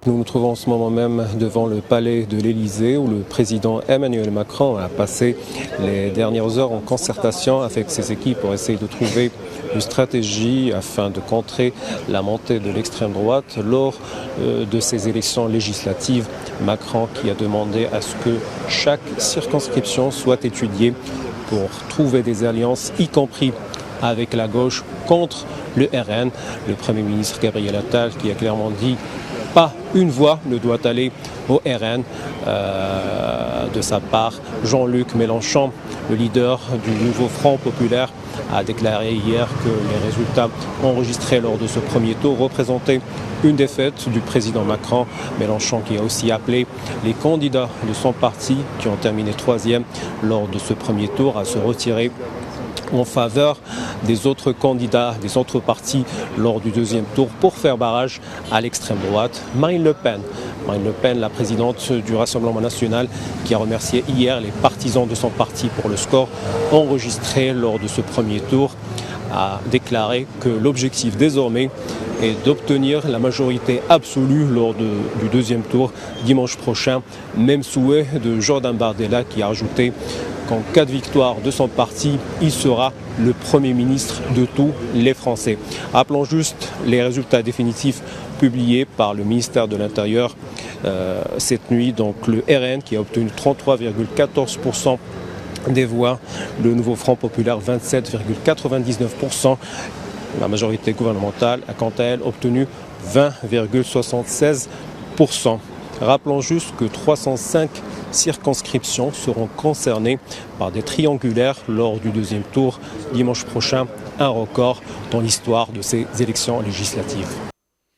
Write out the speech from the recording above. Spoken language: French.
Nous nous trouvons en ce moment même devant le palais de l'Élysée où le président Emmanuel Macron a passé les dernières heures en concertation avec ses équipes pour essayer de trouver une stratégie afin de contrer la montée de l'extrême droite lors de ces élections législatives. Macron qui a demandé à ce que chaque circonscription soit étudiée pour trouver des alliances, y compris avec la gauche, contre le RN. Le Premier ministre Gabriel Attal qui a clairement dit pas une voix ne doit aller au RN. De sa part, Jean-Luc Mélenchon, le leader du nouveau Front populaire, a déclaré hier que les résultats enregistrés lors de ce premier tour représentaient une défaite du président Macron. Mélenchon qui a aussi appelé les candidats de son parti qui ont terminé troisième lors de ce premier tour à se retirer en faveur des autres candidats, des autres partis lors du deuxième tour pour faire barrage à l'extrême droite. Marine Le Pen, la présidente du Rassemblement national, qui a remercié hier les partisans de son parti pour le score enregistré lors de ce premier tour, a déclaré que l'objectif désormais est d'obtenir la majorité absolue lors du deuxième tour dimanche prochain. Même souhait de Jordan Bardella qui a ajouté qu'en cas de victoire de son parti, il sera le Premier ministre de tous les Français. Rappelons juste les résultats définitifs publiés par le ministère de l'Intérieur cette nuit. Donc le RN qui a obtenu 33,14% des voix, le nouveau Front populaire 27,99%. La majorité gouvernementale a quant à elle obtenu 20,76%. Rappelons juste que 305 circonscriptions seront concernées par des triangulaires lors du deuxième tour dimanche prochain, un record dans l'histoire de ces élections législatives.